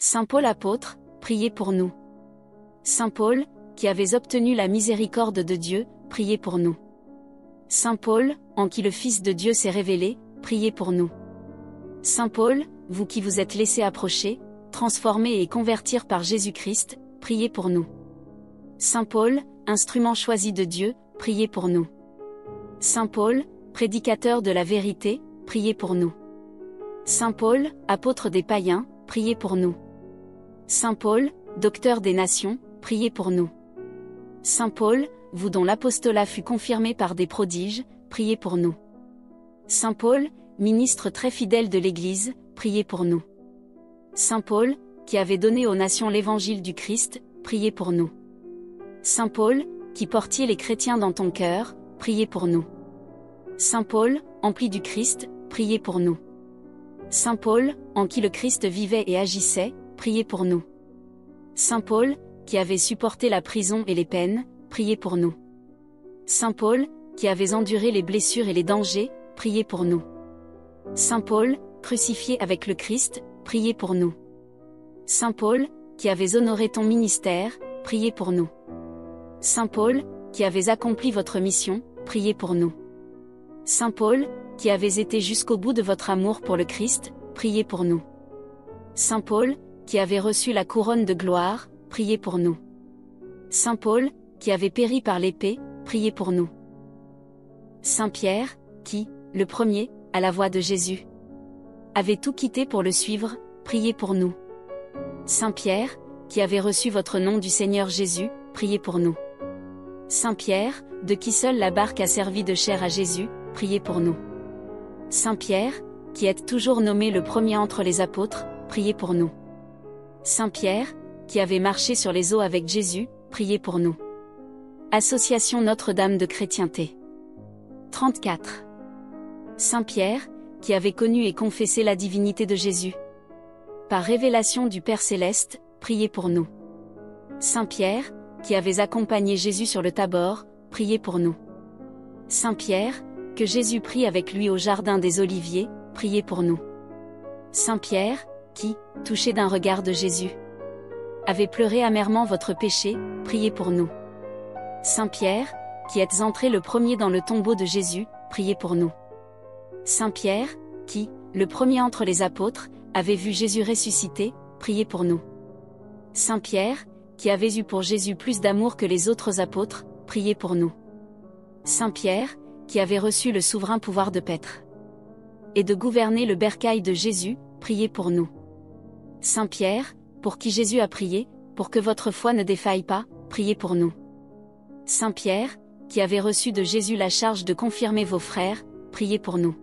Saint Paul apôtre, priez pour nous. Saint Paul, qui avez obtenu la miséricorde de Dieu, priez pour nous. Saint Paul, en qui le Fils de Dieu s'est révélé, priez pour nous. Saint Paul, vous qui vous êtes laissé approcher, transformer et convertir par Jésus-Christ, priez pour nous. Saint Paul, instrument choisi de Dieu, priez pour nous. Saint Paul, prédicateur de la vérité, priez pour nous. Saint Paul, apôtre des païens, priez pour nous. Saint Paul, docteur des nations, priez pour nous. Saint Paul, vous dont l'apostolat fut confirmé par des prodiges, priez pour nous. Saint Paul, ministre très fidèle de l'Église, priez pour nous. Saint Paul, qui avait donné aux nations l'évangile du Christ, priez pour nous. Saint Paul, qui portiez les chrétiens dans ton cœur, priez pour nous. Saint Paul, empli du Christ, priez pour nous. Saint Paul, en qui le Christ vivait et agissait, priez pour nous. Saint Paul, qui avait supporté la prison et les peines, priez pour nous. Saint Paul, qui avait enduré les blessures et les dangers, priez pour nous. Saint Paul, crucifié avec le Christ, priez pour nous. Saint Paul, qui avait honoré ton ministère, priez pour nous. Saint Paul, qui avez accompli votre mission, priez pour nous. Saint Paul, qui avez été jusqu'au bout de votre amour pour le Christ, priez pour nous. Saint Paul, qui avait reçu la couronne de gloire, priez pour nous. Saint Paul, qui avait péri par l'épée, priez pour nous. Saint Pierre, qui, le premier, à la voix de Jésus, avait tout quitté pour le suivre, priez pour nous. Saint Pierre, qui avait reçu votre nom du Seigneur Jésus, priez pour nous. Saint Pierre, de qui seule la barque a servi de chair à Jésus, priez pour nous. Saint Pierre, qui êtes toujours nommé le premier entre les apôtres, priez pour nous. Saint Pierre, qui avait marché sur les eaux avec Jésus, priez pour nous. Association Notre-Dame de Chrétienté. 34. Saint Pierre, qui avait connu et confessé la divinité de Jésus. Par révélation du Père Céleste, priez pour nous. Saint Pierre, qui avez accompagné Jésus sur le Tabor, priez pour nous. Saint Pierre, que Jésus prit avec lui au jardin des Oliviers, priez pour nous. Saint Pierre, qui, touché d'un regard de Jésus, avait pleuré amèrement votre péché, priez pour nous. Saint Pierre, qui êtes entré le premier dans le tombeau de Jésus, priez pour nous. Saint Pierre, qui, le premier entre les apôtres, avait vu Jésus ressuscité, priez pour nous. Saint Pierre, qui avez eu pour Jésus plus d'amour que les autres apôtres, priez pour nous. Saint Pierre, qui avait reçu le souverain pouvoir de paître et de gouverner le bercail de Jésus, priez pour nous. Saint Pierre, pour qui Jésus a prié, pour que votre foi ne défaille pas, priez pour nous. Saint Pierre, qui avait reçu de Jésus la charge de confirmer vos frères, priez pour nous.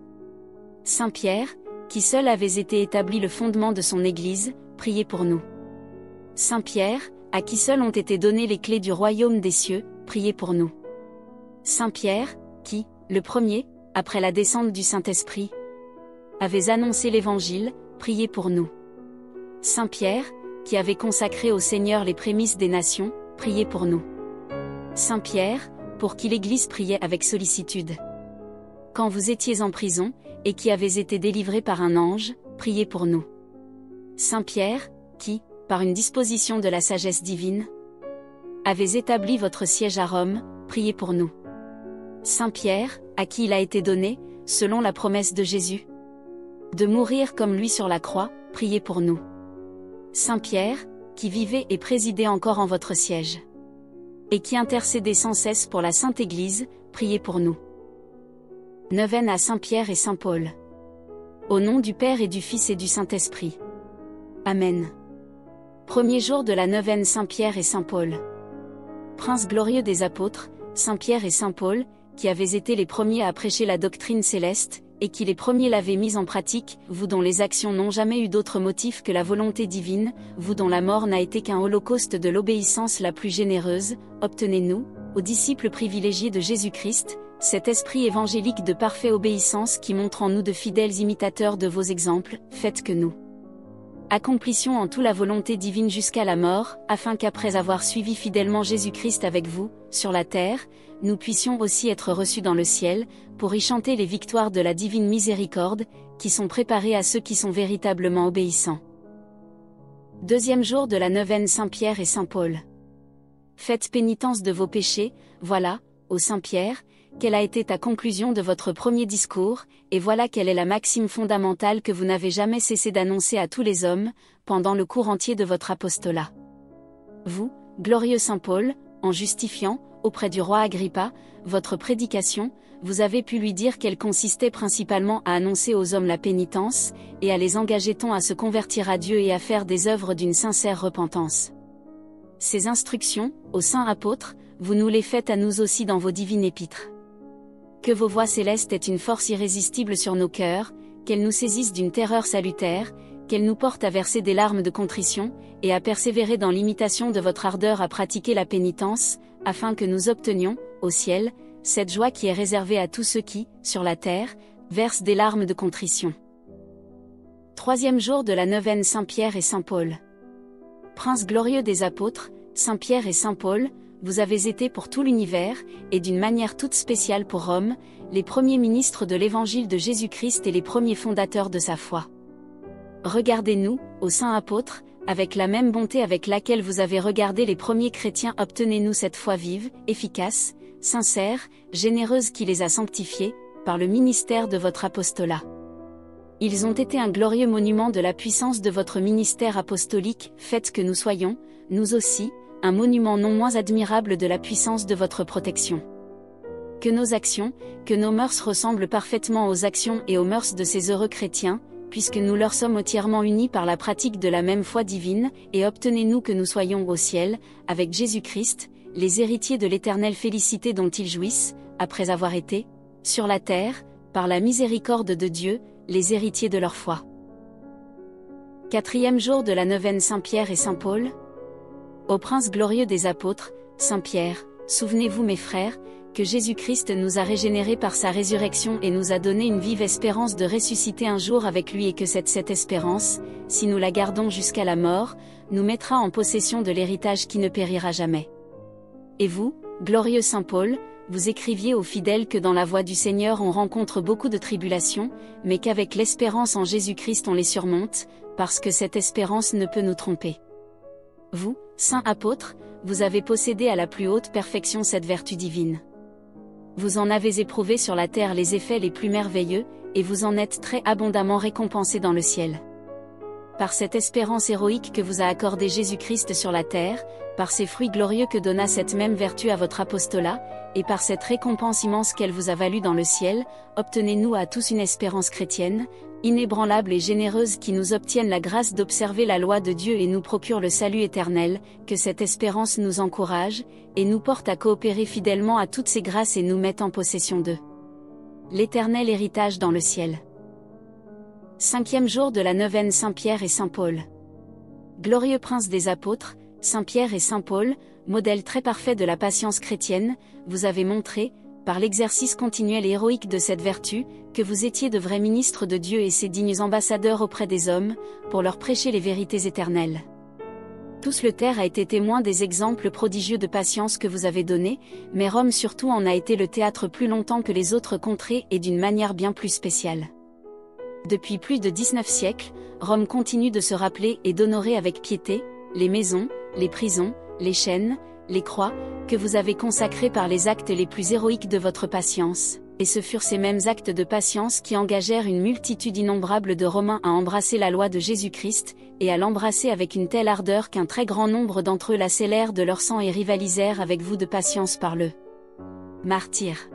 Saint Pierre, qui seul avait été établi le fondement de son Église, priez pour nous. Saint Pierre, à qui seul ont été données les clés du royaume des cieux, priez pour nous. Saint Pierre, qui, le premier, après la descente du Saint-Esprit, avait annoncé l'Évangile, priez pour nous. Saint Pierre, qui avait consacré au Seigneur les prémices des nations, priez pour nous. Saint Pierre, pour qui l'Église priait avec sollicitude quand vous étiez en prison, et qui avez été délivré par un ange, priez pour nous. Saint Pierre, qui, par une disposition de la sagesse divine, avez établi votre siège à Rome, priez pour nous. Saint Pierre, à qui il a été donné, selon la promesse de Jésus, de mourir comme lui sur la croix, priez pour nous. Saint Pierre, qui vivait et présidait encore en votre siège, et qui intercédait sans cesse pour la Sainte Église, priez pour nous. Neuvaine à Saint Pierre et Saint Paul. Au nom du Père et du Fils et du Saint-Esprit. Amen. Premier jour de la neuvaine Saint Pierre et Saint Paul. Princes glorieux des apôtres, Saint Pierre et Saint Paul, qui avaient été les premiers à prêcher la doctrine céleste, et qui les premiers l'avaient mise en pratique, vous dont les actions n'ont jamais eu d'autre motif que la volonté divine, vous dont la mort n'a été qu'un holocauste de l'obéissance la plus généreuse, obtenez-nous, aux disciples privilégiés de Jésus-Christ, cet esprit évangélique de parfaite obéissance qui montre en nous de fidèles imitateurs de vos exemples, faites que nous accomplissions en tout la volonté divine jusqu'à la mort, afin qu'après avoir suivi fidèlement Jésus-Christ avec vous, sur la terre, nous puissions aussi être reçus dans le ciel, pour y chanter les victoires de la divine miséricorde, qui sont préparées à ceux qui sont véritablement obéissants. Deuxième jour de la neuvaine Saint-Pierre et Saint-Paul. Faites pénitence de vos péchés, voilà, ô Saint-Pierre, quelle a été ta conclusion de votre premier discours, et voilà quelle est la maxime fondamentale que vous n'avez jamais cessé d'annoncer à tous les hommes, pendant le cours entier de votre apostolat. Vous, glorieux Saint-Paul, en justifiant, auprès du roi Agrippa, votre prédication, vous avez pu lui dire qu'elle consistait principalement à annoncer aux hommes la pénitence, et à les engager à se convertir à Dieu et à faire des œuvres d'une sincère repentance. Ces instructions, aux saints apôtres, vous nous les faites à nous aussi dans vos divines épîtres. Que vos voix célestes aient une force irrésistible sur nos cœurs, qu'elles nous saisissent d'une terreur salutaire, qu'elles nous portent à verser des larmes de contrition, et à persévérer dans l'imitation de votre ardeur à pratiquer la pénitence, afin que nous obtenions, au ciel, cette joie qui est réservée à tous ceux qui, sur la terre, versent des larmes de contrition. Troisième jour de la neuvaine Saint-Pierre et Saint-Paul. Princes glorieux des apôtres, Saint-Pierre et Saint-Paul, vous avez été pour tout l'univers, et d'une manière toute spéciale pour Rome, les premiers ministres de l'évangile de Jésus-Christ et les premiers fondateurs de sa foi. Regardez-nous, ô saints apôtres, avec la même bonté avec laquelle vous avez regardé les premiers chrétiens, obtenez-nous cette foi vive, efficace, sincère, généreuse qui les a sanctifiés, par le ministère de votre apostolat. Ils ont été un glorieux monument de la puissance de votre ministère apostolique, faites que nous soyons, nous aussi, un monument non moins admirable de la puissance de votre protection. Que nos actions, que nos mœurs ressemblent parfaitement aux actions et aux mœurs de ces heureux chrétiens, puisque nous leur sommes entièrement unis par la pratique de la même foi divine, et obtenez-nous que nous soyons au ciel, avec Jésus-Christ, les héritiers de l'éternelle félicité dont ils jouissent, après avoir été, sur la terre, par la miséricorde de Dieu, les héritiers de leur foi. Quatrième jour de la neuvaine Saint-Pierre et Saint-Paul. Ô prince glorieux des apôtres, Saint-Pierre, souvenez-vous mes frères, que Jésus-Christ nous a régénérés par sa résurrection et nous a donné une vive espérance de ressusciter un jour avec lui et que cette espérance, si nous la gardons jusqu'à la mort, nous mettra en possession de l'héritage qui ne périra jamais. Et vous, glorieux Saint-Paul, vous écriviez aux fidèles que dans la voie du Seigneur on rencontre beaucoup de tribulations, mais qu'avec l'espérance en Jésus-Christ on les surmonte, parce que cette espérance ne peut nous tromper. Vous, saints apôtres, vous avez possédé à la plus haute perfection cette vertu divine. Vous en avez éprouvé sur la terre les effets les plus merveilleux, et vous en êtes très abondamment récompensés dans le ciel. Par cette espérance héroïque que vous a accordée Jésus-Christ sur la terre, par ces fruits glorieux que donna cette même vertu à votre apostolat, et par cette récompense immense qu'elle vous a value dans le ciel, obtenez-nous à tous une espérance chrétienne, inébranlable et généreuse qui nous obtienne la grâce d'observer la loi de Dieu et nous procure le salut éternel, que cette espérance nous encourage, et nous porte à coopérer fidèlement à toutes ces grâces et nous mette en possession d'eux. L'éternel héritage dans le ciel. Cinquième jour de la neuvaine Saint-Pierre et Saint-Paul. Glorieux prince des apôtres, Saint-Pierre et Saint-Paul, modèle très parfait de la patience chrétienne, vous avez montré, par l'exercice continuel et héroïque de cette vertu, que vous étiez de vrais ministres de Dieu et ses dignes ambassadeurs auprès des hommes, pour leur prêcher les vérités éternelles. Tous le terre a été témoin des exemples prodigieux de patience que vous avez donnés, mais Rome surtout en a été le théâtre plus longtemps que les autres contrées et d'une manière bien plus spéciale. Depuis plus de 19 siècles, Rome continue de se rappeler et d'honorer avec piété, les maisons, les prisons, les chaînes, les croix, que vous avez consacrées par les actes les plus héroïques de votre patience, et ce furent ces mêmes actes de patience qui engagèrent une multitude innombrable de Romains à embrasser la loi de Jésus-Christ, et à l'embrasser avec une telle ardeur qu'un très grand nombre d'entre eux la scellèrent de leur sang et rivalisèrent avec vous de patience par le martyre.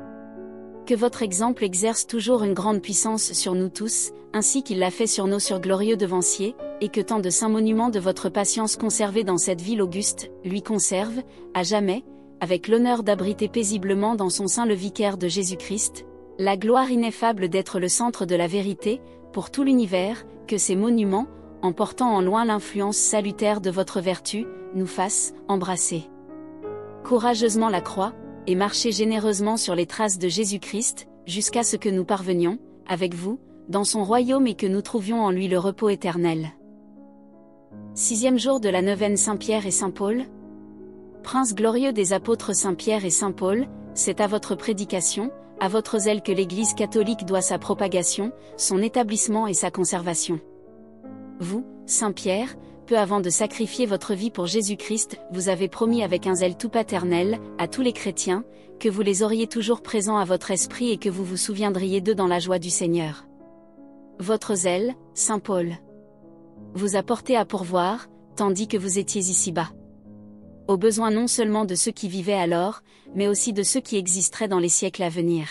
Que votre exemple exerce toujours une grande puissance sur nous tous, ainsi qu'il l'a fait sur nos surglorieux devanciers, et que tant de saints monuments de votre patience conservés dans cette ville auguste, lui conservent, à jamais, avec l'honneur d'abriter paisiblement dans son sein le vicaire de Jésus-Christ, la gloire ineffable d'être le centre de la vérité, pour tout l'univers, que ces monuments, en portant en loin l'influence salutaire de votre vertu, nous fassent embrasser courageusement la croix, et marcher généreusement sur les traces de Jésus-Christ, jusqu'à ce que nous parvenions, avec vous, dans son royaume et que nous trouvions en lui le repos éternel. Sixième jour de la neuvaine Saint-Pierre et Saint-Paul. Prince glorieux des apôtres Saint-Pierre et Saint-Paul, c'est à votre prédication, à votre zèle que l'Église catholique doit sa propagation, son établissement et sa conservation. Vous, Saint-Pierre, peu avant de sacrifier votre vie pour Jésus-Christ, vous avez promis avec un zèle tout paternel, à tous les chrétiens, que vous les auriez toujours présents à votre esprit et que vous vous souviendriez d'eux dans la joie du Seigneur. Votre zèle, saint Paul, vous a porté à pourvoir, tandis que vous étiez ici-bas. Aux besoins non seulement de ceux qui vivaient alors, mais aussi de ceux qui existeraient dans les siècles à venir.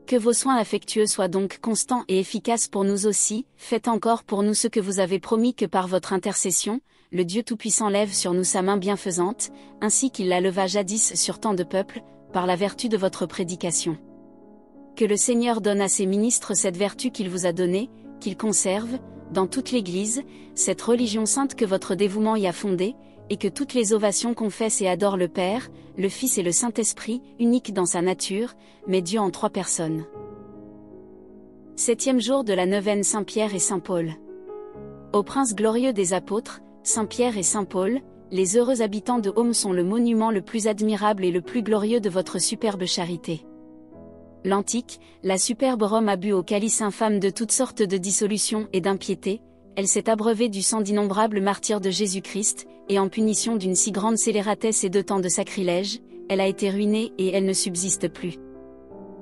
Que vos soins affectueux soient donc constants et efficaces pour nous aussi, faites encore pour nous ce que vous avez promis que par votre intercession, le Dieu Tout-Puissant lève sur nous sa main bienfaisante, ainsi qu'il la leva jadis sur tant de peuples, par la vertu de votre prédication. Que le Seigneur donne à ses ministres cette vertu qu'il vous a donnée, qu'il conserve, dans toute l'Église, cette religion sainte que votre dévouement y a fondée, et que toutes les ovations confessent et adorent le Père, le Fils et le Saint-Esprit, unique dans sa nature, mais Dieu en 3 personnes. 7e jour de la neuvaine Saint-Pierre et Saint-Paul. Ô prince glorieux des apôtres, Saint-Pierre et Saint-Paul, les heureux habitants de Rome sont le monument le plus admirable et le plus glorieux de votre superbe charité. L'antique, la superbe Rome a bu au calice infâme de toutes sortes de dissolutions et d'impiétés, elle s'est abreuvée du sang d'innombrables martyrs de Jésus-Christ, et en punition d'une si grande scélératesse et de tant de sacrilèges, elle a été ruinée et elle ne subsiste plus.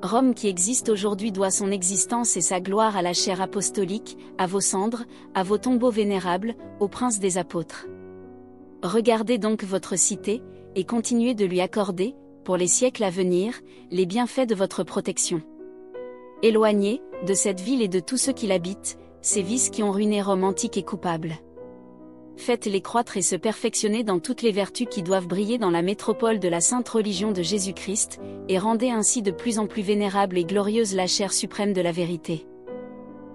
Rome qui existe aujourd'hui doit son existence et sa gloire à la chaire apostolique, à vos cendres, à vos tombeaux vénérables, au prince des apôtres. Regardez donc votre cité, et continuez de lui accorder, pour les siècles à venir, les bienfaits de votre protection. Éloignez, de cette ville et de tous ceux qui l'habitent, ces vices qui ont ruiné Rome antique et coupable. Faites-les croître et se perfectionner dans toutes les vertus qui doivent briller dans la métropole de la sainte religion de Jésus-Christ, et rendez ainsi de plus en plus vénérable et glorieuse la chaire suprême de la vérité.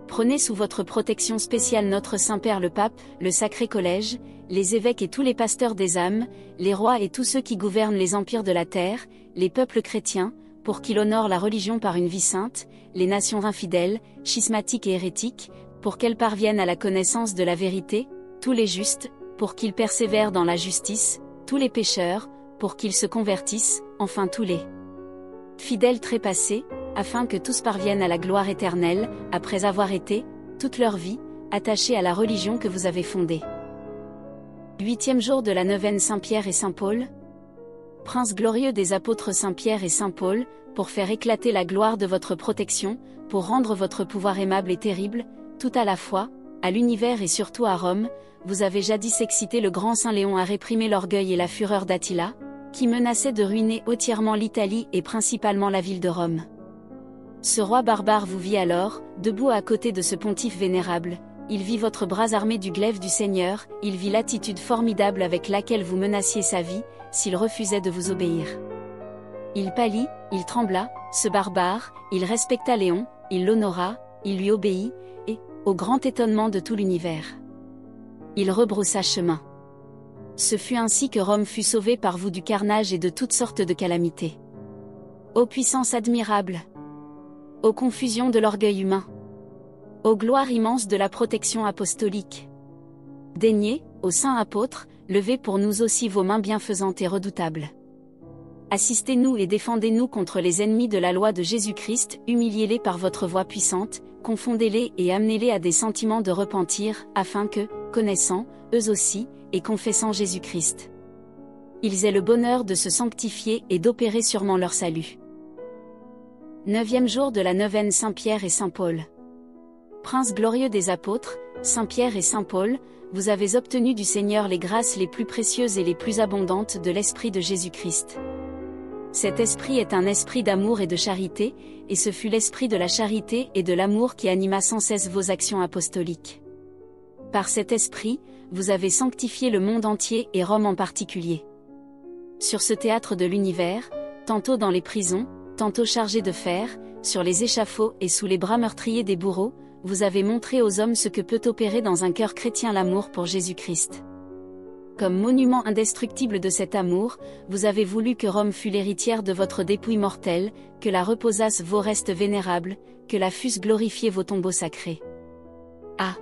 Prenez sous votre protection spéciale notre Saint-Père le Pape, le Sacré Collège, les évêques et tous les pasteurs des âmes, les rois et tous ceux qui gouvernent les empires de la terre, les peuples chrétiens, pour qu'il honore la religion par une vie sainte, les nations infidèles, schismatiques et hérétiques, pour qu'elles parviennent à la connaissance de la vérité, tous les justes, pour qu'ils persévèrent dans la justice, tous les pécheurs, pour qu'ils se convertissent, enfin tous les fidèles trépassés, afin que tous parviennent à la gloire éternelle, après avoir été, toute leur vie, attachés à la religion que vous avez fondée. 8e jour de la neuvaine Saint-Pierre et Saint-Paul. Prince glorieux des apôtres Saint-Pierre et Saint-Paul, pour faire éclater la gloire de votre protection, pour rendre votre pouvoir aimable et terrible, tout à la fois, à l'univers et surtout à Rome, vous avez jadis excité le grand Saint Léon à réprimer l'orgueil et la fureur d'Attila, qui menaçait de ruiner entièrement l'Italie et principalement la ville de Rome. Ce roi barbare vous vit alors, debout à côté de ce pontife vénérable, il vit votre bras armé du glaive du Seigneur, il vit l'attitude formidable avec laquelle vous menaciez sa vie, s'il refusait de vous obéir. Il pâlit, il trembla, ce barbare, il respecta Léon, il l'honora, il lui obéit, et, au grand étonnement de tout l'univers, il rebroussa chemin. Ce fut ainsi que Rome fut sauvée par vous du carnage et de toutes sortes de calamités. Ô puissance admirable! Ô confusion de l'orgueil humain! Ô gloire immense de la protection apostolique! Daignez, ô saints apôtres, levez pour nous aussi vos mains bienfaisantes et redoutables. Assistez-nous et défendez-nous contre les ennemis de la loi de Jésus-Christ, humiliez-les par votre voix puissante, confondez-les et amenez-les à des sentiments de repentir, afin que, connaissant, eux aussi, et confessant Jésus-Christ, ils aient le bonheur de se sanctifier et d'opérer sûrement leur salut. 9e jour de la neuvaine Saint-Pierre et Saint-Paul. Prince glorieux des apôtres, Saint-Pierre et Saint-Paul, vous avez obtenu du Seigneur les grâces les plus précieuses et les plus abondantes de l'Esprit de Jésus-Christ. Cet esprit est un esprit d'amour et de charité, et ce fut l'esprit de la charité et de l'amour qui anima sans cesse vos actions apostoliques. Par cet esprit, vous avez sanctifié le monde entier et Rome en particulier. Sur ce théâtre de l'univers, tantôt dans les prisons, tantôt chargés de fer, sur les échafauds et sous les bras meurtriers des bourreaux, vous avez montré aux hommes ce que peut opérer dans un cœur chrétien l'amour pour Jésus-Christ. Comme monument indestructible de cet amour, vous avez voulu que Rome fût l'héritière de votre dépouille mortelle, que la reposassent vos restes vénérables, que la fussent glorifiés vos tombeaux sacrés. Ah!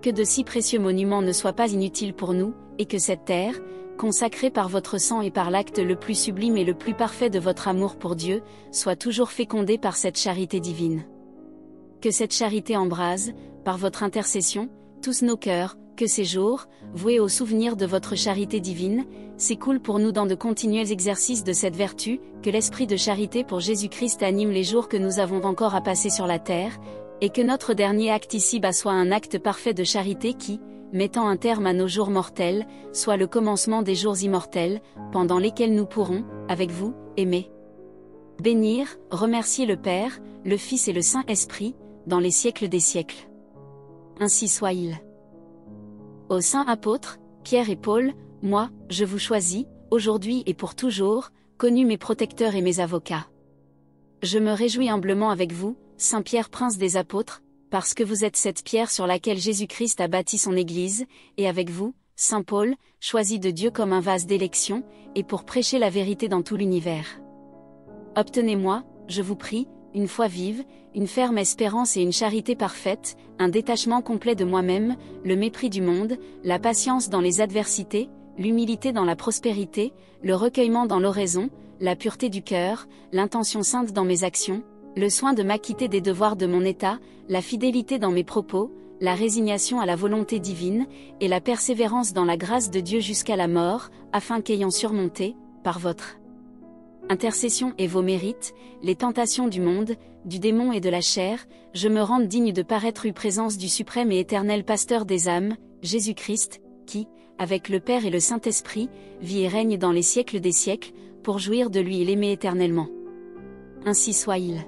Que de si précieux monuments ne soient pas inutiles pour nous, et que cette terre, consacrée par votre sang et par l'acte le plus sublime et le plus parfait de votre amour pour Dieu, soit toujours fécondée par cette charité divine. Que cette charité embrase, par votre intercession, tous nos cœurs, que ces jours, voués au souvenir de votre charité divine, s'écoulent pour nous dans de continuels exercices de cette vertu, que l'esprit de charité pour Jésus-Christ anime les jours que nous avons encore à passer sur la terre, et que notre dernier acte ici-bas soit un acte parfait de charité qui, mettant un terme à nos jours mortels, soit le commencement des jours immortels, pendant lesquels nous pourrons, avec vous, aimer, bénir, remercier le Père, le Fils et le Saint-Esprit, dans les siècles des siècles. Ainsi soit-il. Aux saints apôtres, Pierre et Paul, moi, je vous choisis, aujourd'hui et pour toujours, connus mes protecteurs et mes avocats. Je me réjouis humblement avec vous, Saint Pierre prince des apôtres, parce que vous êtes cette pierre sur laquelle Jésus-Christ a bâti son Église, et avec vous, Saint Paul, choisi de Dieu comme un vase d'élection, et pour prêcher la vérité dans tout l'univers. Obtenez-moi, je vous prie, une foi vive, une ferme espérance et une charité parfaite, un détachement complet de moi-même, le mépris du monde, la patience dans les adversités, l'humilité dans la prospérité, le recueillement dans l'oraison, la pureté du cœur, l'intention sainte dans mes actions, le soin de m'acquitter des devoirs de mon état, la fidélité dans mes propos, la résignation à la volonté divine, et la persévérance dans la grâce de Dieu jusqu'à la mort, afin qu'ayant surmonté, par votre intercession et vos mérites, les tentations du monde, du démon et de la chair, je me rende digne de paraître en présence du suprême et éternel pasteur des âmes, Jésus-Christ, qui, avec le Père et le Saint-Esprit, vit et règne dans les siècles des siècles, pour jouir de lui et l'aimer éternellement. Ainsi soit-il.